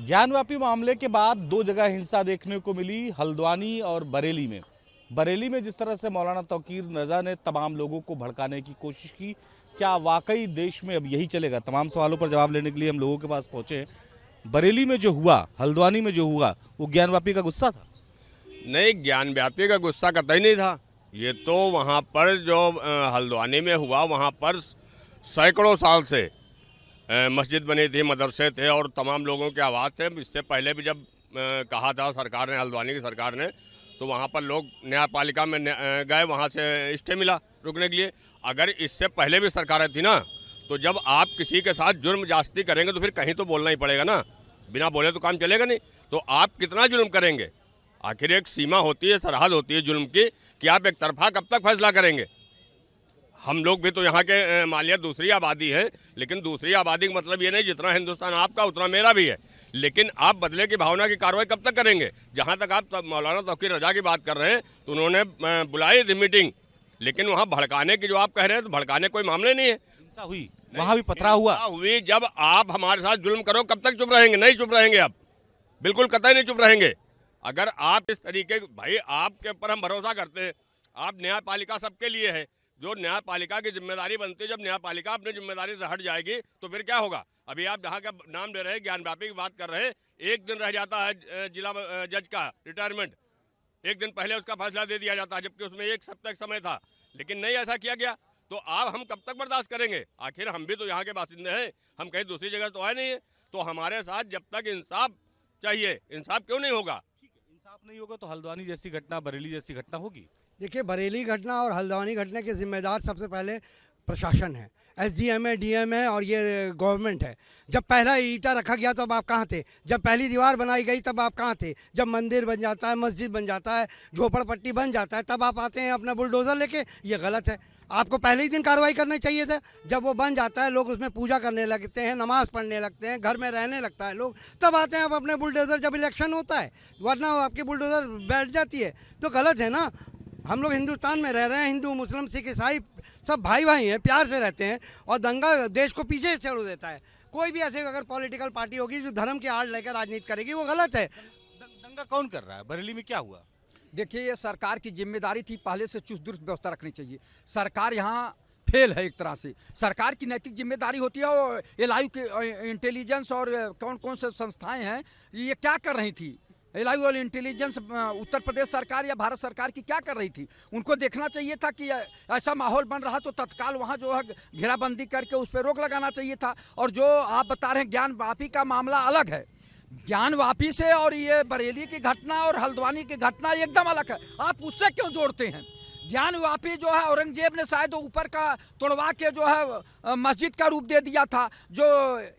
ज्ञानवापी मामले के बाद दो जगह हिंसा देखने को मिली, हल्द्वानी और बरेली में। बरेली में जिस तरह से मौलाना तौकीर रजा ने तमाम लोगों को भड़काने की कोशिश की, क्या वाकई देश में अब यही चलेगा? तमाम सवालों पर जवाब लेने के लिए हम लोगों के पास पहुंचे। बरेली में जो हुआ, हल्द्वानी में जो हुआ, वो ज्ञानवापी का गुस्सा था? नहीं, ज्ञानवापी का गुस्सा कतई नहीं था। ये तो वहाँ पर जो हल्द्वानी में हुआ, वहाँ पर सैकड़ों साल से मस्जिद बनी थी, मदरसे थे और तमाम लोगों के आवाज़ थे। इससे पहले भी जब कहा था सरकार ने, हल्द्वानी की सरकार ने, तो वहाँ पर लोग न्यायपालिका में गए, वहाँ से स्टे मिला रुकने के लिए। अगर इससे पहले भी सरकारें थी ना, तो जब आप किसी के साथ जुर्म जास्ती करेंगे तो फिर कहीं तो बोलना ही पड़ेगा ना, बिना बोले तो काम चलेगा नहीं। तो आप कितना जुल्म करेंगे? आखिर एक सीमा होती है, सरहद होती है जुल्म की, कि आप एक तरफा कब तक फैसला करेंगे? हम लोग भी तो यहाँ के मालिया दूसरी आबादी है, लेकिन दूसरी आबादी का मतलब ये नहीं जितना हिंदुस्तान आपका उतना मेरा भी है। लेकिन आप बदले की भावना की कार्रवाई कब तक करेंगे? जहाँ तक आप मौलाना तौकीर रजा की बात कर रहे हैं, तो उन्होंने बुलाई थी मीटिंग, लेकिन वहाँ भड़काने की जो आप कह रहे हैं, तो भड़काने कोई मामले नहीं है। हिंसा हुई, वहाँ भी पथरा हुआ हुई। जब आप हमारे साथ जुल्म करो, कब तक चुप रहेंगे? नहीं चुप रहेंगे, आप बिल्कुल कतई नहीं चुप रहेंगे। अगर आप इस तरीके, भाई आपके ऊपर हम भरोसा करते हैं, आप न्यायपालिका सबके लिए है, जो न्यायपालिका की जिम्मेदारी बनती है। जब न्यायपालिका अपनी जिम्मेदारी से हट जाएगी तो फिर क्या होगा? अभी आप जहाँ का नाम ले रहे हैं, ज्ञानवापी की बात कर रहे हैं, एक दिन रह जाता है जिला जज का रिटायरमेंट, एक दिन पहले उसका फैसला दे दिया जाता है, जबकि उसमें एक सप्ताह समय था, लेकिन नहीं ऐसा किया गया। तो आप हम कब तक बर्दाश्त करेंगे? आखिर हम भी तो यहाँ के बासिंदे हैं, हम कहीं दूसरी जगह तो है नहीं है। तो हमारे साथ जब तक इंसाफ चाहिए, इंसाफ क्यों नहीं होगा? इंसाफ नहीं होगा तो हल्द्वानी जैसी घटना, बरेली जैसी घटना होगी। देखिए, बरेली घटना और हल्द्वानी घटना के जिम्मेदार सबसे पहले प्रशासन है, एसडीएम है, डीएम है और ये गवर्नमेंट है। जब पहला ईंटा रखा गया तब आप कहाँ थे? जब पहली दीवार बनाई गई तब आप कहाँ थे? जब मंदिर बन जाता है, मस्जिद बन जाता है, झोपड़पट्टी बन जाता है, तब आप आते हैं अपना बुलडोज़र लेके। ये गलत है। आपको पहले ही दिन कार्रवाई करना चाहिए था। जब वो बन जाता है, लोग उसमें पूजा करने लगते हैं, नमाज पढ़ने लगते हैं, घर में रहने लगता है लोग, तब आते हैं आप अपने बुलडोज़र जब इलेक्शन होता है, वरना आपकी बुलडोज़र बैठ जाती है। तो गलत है ना। हम लोग हिंदुस्तान में रह रहे हैं, हिंदू मुस्लिम सिख ईसाई सब भाई भाई हैं, प्यार से रहते हैं, और दंगा देश को पीछे छोड़ देता है। कोई भी ऐसे अगर पॉलिटिकल पार्टी होगी जो धर्म की आड़ लेकर राजनीति करेगी, वो गलत है। दंगा कौन कर रहा है? बरेली में क्या हुआ? देखिए, ये सरकार की जिम्मेदारी थी, पहले से चुस्त दुरुस्त व्यवस्था रखनी चाहिए। सरकार यहाँ फेल है एक तरह से। सरकार की नैतिक जिम्मेदारी होती है, और एलआईयू के इंटेलिजेंस और कौन कौन से संस्थाएं हैं, ये क्या कर रही थी? एलआईयू और इंटेलिजेंस उत्तर प्रदेश सरकार या भारत सरकार की क्या कर रही थी? उनको देखना चाहिए था कि ऐसा माहौल बन रहा तो तत्काल वहाँ जो है घेराबंदी करके उस पर रोक लगाना चाहिए था। और जो आप बता रहे हैं ज्ञानवापी का मामला अलग है, ज्ञानवापी से और ये बरेली की घटना और हल्द्वानी की घटना एकदम अलग है। आप उससे क्यों जोड़ते हैं? ज्ञानवापी जो है औरंगजेब ने शायद ऊपर का तोड़वा के जो है मस्जिद का रूप दे दिया था। जो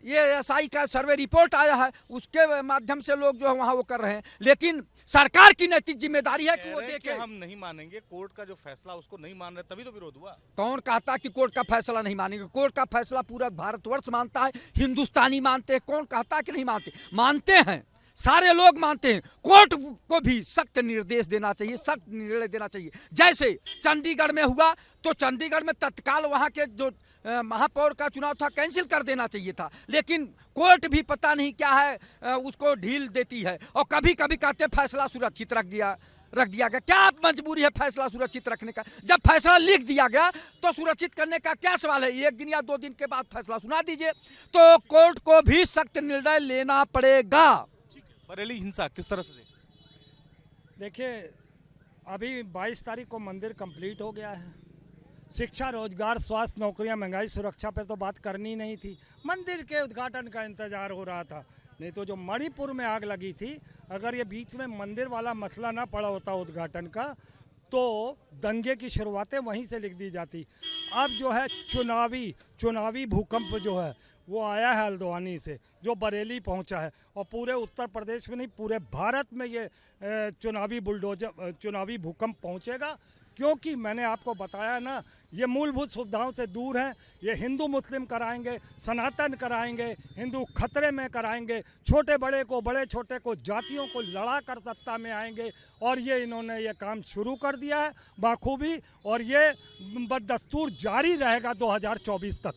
ये एसआई का सर्वे रिपोर्ट आया है, उसके माध्यम से लोग जो है वहाँ वो कर रहे हैं। लेकिन सरकार की नैतिक जिम्मेदारी है कि वो देखे। हम नहीं मानेंगे कोर्ट का जो फैसला, उसको नहीं मान रहे, तभी तो विरोध हुआ। कौन कहता कि कोर्ट का फैसला नहीं मानेंगे? कोर्ट का फैसला पूरा भारतवर्ष मानता है, हिंदुस्तानी मानते हैं। कौन कहता कि नहीं मानते? मानते हैं, सारे लोग मानते हैं। कोर्ट को भी सख्त निर्देश देना चाहिए, सख्त निर्णय देना चाहिए। जैसे चंडीगढ़ में हुआ, तो चंडीगढ़ में तत्काल वहाँ के जो महापौर का चुनाव था कैंसिल कर देना चाहिए था। लेकिन कोर्ट भी पता नहीं क्या है उसको ढील देती है, और कभी कभी कहते हैं फैसला सुरक्षित रख दिया गया। क्या मजबूरी है फैसला सुरक्षित रखने का? जब फैसला लिख दिया गया तो सुरक्षित करने का क्या सवाल है? एक दिन या 2 दिन के बाद फैसला सुना दीजिए। तो कोर्ट को भी सख्त निर्णय लेना पड़ेगा। बरेली हिंसा किस तरह से देखिए, अभी 22 तारीख को मंदिर कंप्लीट हो गया है। शिक्षा, रोजगार, स्वास्थ्य, नौकरियां, महंगाई, सुरक्षा पे तो बात करनी नहीं थी। मंदिर के उद्घाटन का इंतजार हो रहा था। नहीं तो जो मणिपुर में आग लगी थी, अगर ये बीच में मंदिर वाला मसला ना पड़ा होता उद्घाटन का, तो दंगे की शुरुआतें वहीं से लिख दी जाती। अब जो है चुनावी भूकंप जो है वो आया है हल्द्वानी से, जो बरेली पहुंचा है, और पूरे उत्तर प्रदेश में नहीं, पूरे भारत में ये चुनावी भूकंप पहुंचेगा। क्योंकि मैंने आपको बताया ना, ये मूलभूत सुविधाओं से दूर हैं। ये हिंदू मुस्लिम कराएंगे, सनातन कराएंगे, हिंदू खतरे में कराएंगे, छोटे बड़े को, बड़े छोटे को, जातियों को लड़ा कर सत्ता में आएंगे। और ये इन्होंने ये काम शुरू कर दिया है बाखूबी, और ये बदस्तूर जारी रहेगा 2024 तक।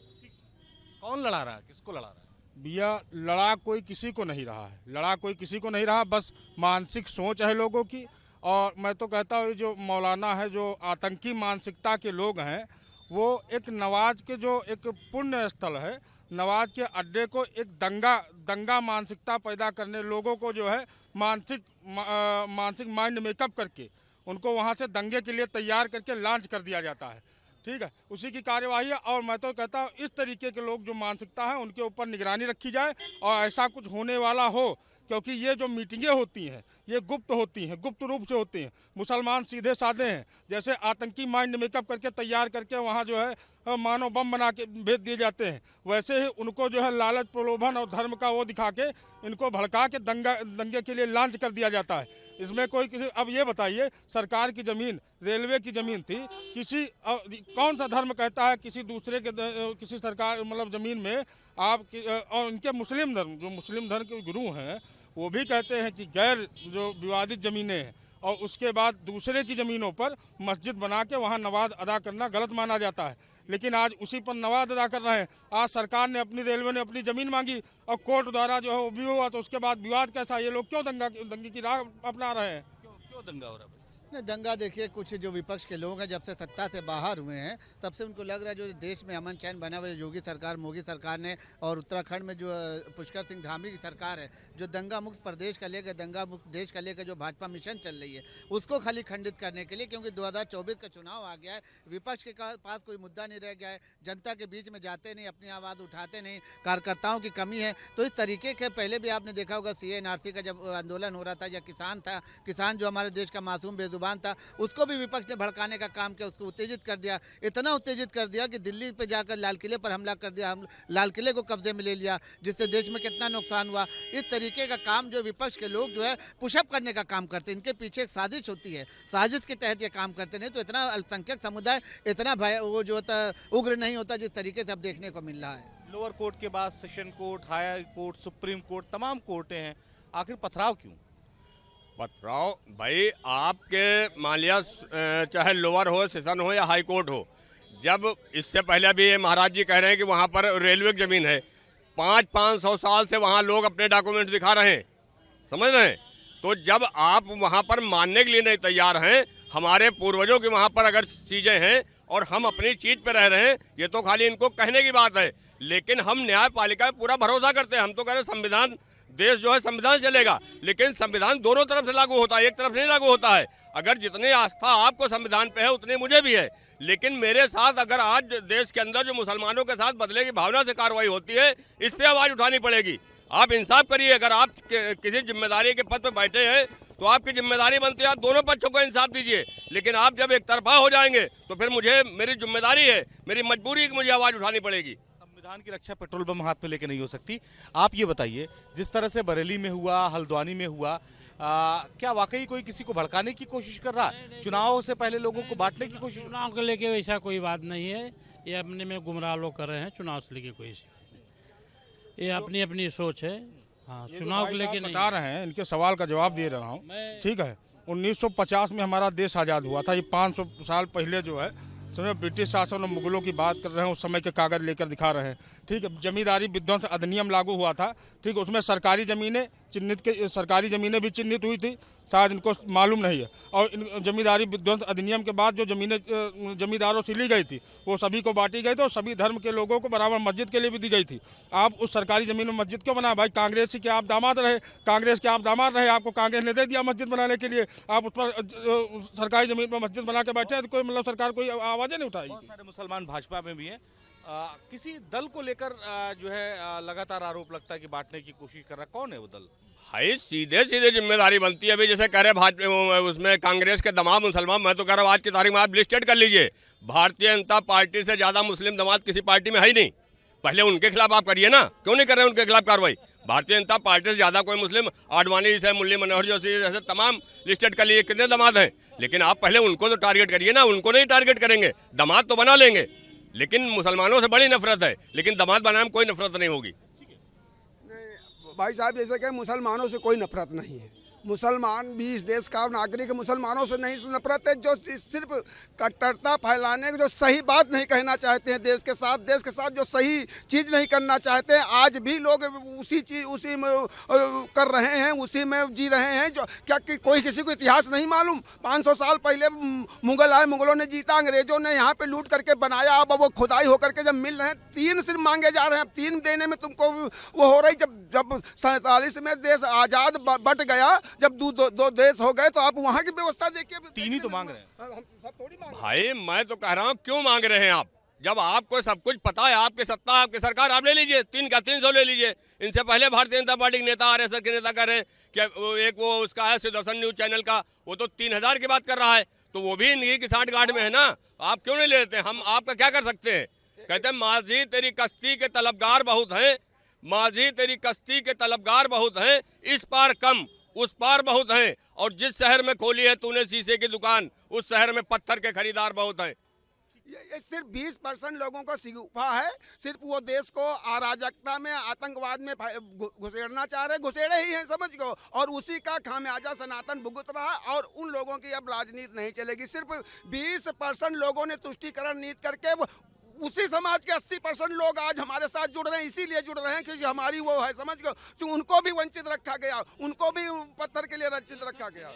कौन लड़ा रहा है? किसको लड़ा रहा है? भैया लड़ा कोई किसी को नहीं रहा है, लड़ा कोई किसी को नहीं रहा, बस मानसिक सोच है लोगों की। और मैं तो कहता हूँ जो मौलाना है, जो आतंकी मानसिकता के लोग हैं, वो एक नवाज के जो एक पुण्य स्थल है, नवाज के अड्डे को एक दंगा मानसिकता पैदा करने, लोगों को जो है मानसिक माइंड मेकअप करके उनको वहाँ से दंगे के लिए तैयार करके लॉन्च कर दिया जाता है। ठीक है, उसी की कार्यवाही है। और मैं तो कहता हूँ इस तरीके के लोग जो मानसिकता है उनके ऊपर निगरानी रखी जाए और ऐसा कुछ होने वाला हो, क्योंकि ये जो मीटिंगें होती हैं ये गुप्त होती हैं, गुप्त रूप से होती हैं। मुसलमान सीधे साधे हैं, जैसे आतंकी माइंड मेकअप करके तैयार करके वहाँ जो है मानव बम बना के भेज दिए जाते हैं, वैसे ही उनको जो है लालच प्रलोभन और धर्म का वो दिखा के इनको भड़का के दंगे के लिए लॉन्च कर दिया जाता है। इसमें कोई किसी, अब ये बताइए, सरकार की ज़मीन, रेलवे की ज़मीन थी, किसी कौन सा धर्म कहता है किसी दूसरे के किसी सरकार मतलब ज़मीन में आप और उनके मुस्लिम धर्म, जो मुस्लिम धर्म के गुरु हैं वो भी कहते हैं कि गैर जो विवादित ज़मीनें हैं और उसके बाद दूसरे की ज़मीनों पर मस्जिद बना के वहाँ नमाज अदा करना गलत माना जाता है। लेकिन आज उसी पर नमाज अदा कर रहे हैं। आज सरकार ने अपनी, रेलवे ने अपनी ज़मीन मांगी और कोर्ट द्वारा जो है वो भी हुआ, तो उसके बाद विवाद कैसा? ये लोग क्यों दंगे की राह अपना रहे हैं? क्यों दंगा हो रहा है? नहीं, दंगा देखिए, कुछ जो विपक्ष के लोग हैं जब से सत्ता से बाहर हुए हैं तब से उनको लग रहा है जो देश में अमन चैन बना हुआ है, योगी सरकार, मोदी सरकार ने, और उत्तराखंड में जो पुष्कर सिंह धामी की सरकार है, जो दंगा मुक्त प्रदेश का लेकर, दंगा मुक्त देश का लेकर जो भाजपा मिशन चल रही है उसको खाली खंडित करने के लिए, क्योंकि 2024 का चुनाव आ गया है, विपक्ष के पास कोई मुद्दा नहीं रह गया है, जनता के बीच में जाते नहीं, अपनी आवाज़ उठाते नहीं, कार्यकर्ताओं की कमी है। तो इस तरीके के पहले भी आपने देखा होगा CA/NRC का जब आंदोलन हो रहा था, या किसान जो हमारे देश का मासूम बेजुबान था, उसको भी विपक्ष ने भड़काने का काम किया, उसको उत्तेजित कर दिया, इतना उत्तेजित कर दिया कि दिल्ली पे जाकर लाल किले पर हमला कर दिया, हम लाल किले को कब्जे में ले लिया, जिससे देश में कितना नुकसान हुआ। इस तरीके का काम जो विपक्ष के लोग जो है पुशअप करने का काम करते हैं, इनके पीछे एक साजिश होती है, साजिश के तहत ये काम करते नहीं तो इतना अल्पसंख्यक समुदाय इतना भय वो जो होता उग्र नहीं होता जिस तरीके से अब देखने को मिल रहा है। लोअर कोर्ट के बाद session court, high court, supreme court, तमाम कोर्टें हैं, आखिर पथराव क्यों? पथराव भाई, आपके मान लिया चाहे लोअर हो, सेशन हो या हाई कोर्ट हो, जब इससे पहले भी ये महाराज जी कह रहे हैं कि वहाँ पर रेलवे की ज़मीन है, 500 साल से वहाँ लोग अपने डॉक्यूमेंट दिखा रहे हैं, समझ रहे हैं? तो जब आप वहाँ पर मानने के लिए नहीं तैयार हैं, हमारे पूर्वजों की वहाँ पर अगर चीज़ें हैं और हम अपनी चीज़ पे रह रहे हैं, ये तो खाली इनको कहने की बात है। लेकिन हम न्यायपालिका पे पूरा भरोसा करते हैं। हम तो कह रहे हैं संविधान, देश जो है संविधान चलेगा, लेकिन संविधान दोनों तरफ से लागू होता है, एक तरफ से नहीं लागू होता है। अगर जितनी आस्था आपको संविधान पे है उतनी मुझे भी है, लेकिन मेरे साथ अगर आज देश के अंदर जो मुसलमानों के साथ बदले की भावना से कार्रवाई होती है, इस पर आवाज़ उठानी पड़ेगी। आप इंसाफ करिए, अगर आप किसी जिम्मेदारी के पद पर बैठे हैं तो आपकी जिम्मेदारी बनती है आप दोनों पक्षों को इंसाफ दीजिए। लेकिन आप जब एक तरफा हो जाएंगे तो फिर मुझे, मेरी जिम्मेदारी है, मेरी मजबूरी है कि मुझे आवाज़ उठानी पड़ेगी। संविधान की रक्षा पेट्रोल बम हाथ में लेके नहीं हो सकती। आप ये बताइए, जिस तरह से बरेली में हुआ, हल्द्वानी में हुआ, क्या वाकई कोई किसी को भड़काने की कोशिश कर रहा है? चुनाव से पहले लोगों को बांटने की कोशिश? चुनाव को लेके वैसा कोई बात नहीं है, ये अपने में गुमराह लोग कर रहे हैं। चुनाव से लेके कोई ऐसी बात नहीं, ये अपनी अपनी सोच है। हाँ, चुनाव को लेके नहीं बता रहे हैं, इनके सवाल का जवाब दे रहा हूँ। ठीक है, 1950 में हमारा देश आज़ाद हुआ था। ये 500 साल पहले जो है समझो ब्रिटिश शासन और मुगलों की बात कर रहे हैं, उस समय के कागज लेकर दिखा रहे हैं। ठीक है, जमींदारी विध्वंस अधिनियम लागू हुआ था। ठीक है, उसमें सरकारी ज़मीनें चिन्हित के, सरकारी ज़मीनें भी चिन्हित हुई थी, शायद इनको मालूम नहीं है। और जमींदारी विध्वंस अधिनियम के बाद जो ज़मीनें जमींदारों से ली गई थी वो सभी को बांटी गई थी और सभी धर्म के लोगों को बराबर मस्जिद के लिए भी दी गई थी। आप उस सरकारी ज़मीन में मस्जिद क्यों बनाए? भाई कांग्रेस के आप दामाद रहे, आपको कांग्रेस ने दे दिया मस्जिद बनाने के लिए, आप उस पर सरकारी ज़मीन पर मस्जिद बना के बैठे हैं, तो कोई मतलब सरकार कोई आवाज़ें नहीं उठाई। बहुत सारे मुसलमान भाजपा में भी हैं। किसी दल को लेकर जो है लगातार आरोप लगता है कि बांटने की कोशिश कर रहा है। कौन है वो दल? भाई सीधे सीधे जिम्मेदारी बनती है। अभी जैसे कह रहे भाजपा, उसमें कांग्रेस के दमाद मुसलमान, मैं तो कह रहा हूँ आज की तारीख में आप लिस्टेड कर लीजिए, भारतीय जनता पार्टी से ज़्यादा मुस्लिम दमाद किसी पार्टी में है ही नहीं। पहले उनके खिलाफ आप करिए ना, क्यों नहीं कर रहे उनके खिलाफ कार्रवाई? भारतीय जनता पार्टी से ज़्यादा कोई मुस्लिम, आडवाणी जैसे, मुरली मनोहर जोशी जैसे तमाम लिस्टेड कर लिए, कितने दमाद हैं। लेकिन आप पहले उनको तो टारगेट करिए ना, उनको नहीं टारगेट करेंगे, दमाद तो बना लेंगे। लेकिन मुसलमानों से बड़ी नफरत है, लेकिन दमाद बनाने में कोई नफरत नहीं होगी। भाई साहब, जैसे कि मुसलमानों से कोई नफरत नहीं है, मुसलमान भी इस देश का नागरिक, मुसलमानों से नहीं नफरत है, जो सिर्फ कट्टरता फैलाने जो सही बात नहीं कहना चाहते हैं, देश के साथ जो सही चीज़ नहीं करना चाहते हैं, आज भी लोग उसी में कर रहे हैं, उसी में जी रहे हैं। जो क्या कि कोई किसी को इतिहास नहीं मालूम? 500 साल पहले मुगल आए, मुगलों ने जीता, अंग्रेजों ने यहाँ पे लूट करके बनाया, अब वो खुदाई होकर के जब मिल रहे हैं, 3 सिर्फ मांगे जा रहे हैं। अब 3 देने में तुमको वो हो रही। जब 47 में देश आज़ाद बट गया, जब दो देश हो गए, तो आप वहाँ की व्यवस्था देखिए। 3 ही तो मांग रहे हैं। हम सब थोड़ी मांग भाई मैं तो कह रहा हूँ क्यों मांग रहे हैं आप? जब आपको सब कुछ पता है, आपकी सत्ता, आपकी सरकार, आप ले लीजिए 300 ले लीजिए। इनसे पहले भारतीय जनता पार्टी के नेता, आरएसएस के नेता कह रहे हैं कि एक वो उसका है सुदर्शन न्यूज चैनल का, वो तो 3000 की बात कर रहा है, तो वो भी इन्हीं की सांठगांठ में है ना। आप क्यों नहीं ले लेते? हम आपका क्या कर सकते हैं? कहते हैं माझी तेरी कश्ती के तलबगार बहुत हैं, माझी तेरी कश्ती के तलबगार बहुत हैं, इस पार कम उस पार बहुत हैं, और जिस शहर में खोली है तूने शीशे की दुकान, उस शहर में पत्थर के खरीदार बहुत हैं। ये सिर्फ 20% लोगों को सिगुफा है, सिर्फ वो देश को अराजकता में, आतंकवाद में घुसेड़ना चाह रहे, घुसेड़े ही हैं, समझ गो। और उसी का खामियाजा सनातन भुगत रहा है, और उन लोगों की अब राजनीति नहीं चलेगी। सिर्फ 20% लोगों ने तुष्टीकरण नीति करके उसी समाज के 80% लोग आज हमारे साथ जुड़ रहे हैं, इसीलिए जुड़ रहे हैं क्योंकि हमारी वो है, समझ गो। तो उनको भी वंचित रखा गया, उनको भी पत्थर के लिए वंचित रखा गया।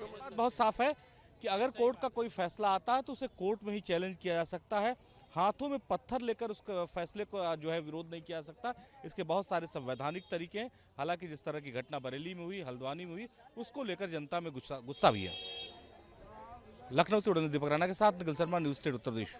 बात बहुत साफ है कि अगर कोर्ट का कोई फैसला आता है तो उसे कोर्ट में ही चैलेंज किया जा सकता है। हाथों में पत्थर लेकर उस फैसले को जो है विरोध नहीं किया जा सकता। इसके बहुत सारे संवैधानिक तरीके हैं। हालांकि जिस तरह की घटना बरेली में हुई, हल्द्वानी में हुई, उसको लेकर जनता में गुस्सा भी है। लखनऊ से उड़न दीपक राणा के साथ निखिल शर्मा, न्यूज़ स्टेट उत्तर प्रदेश।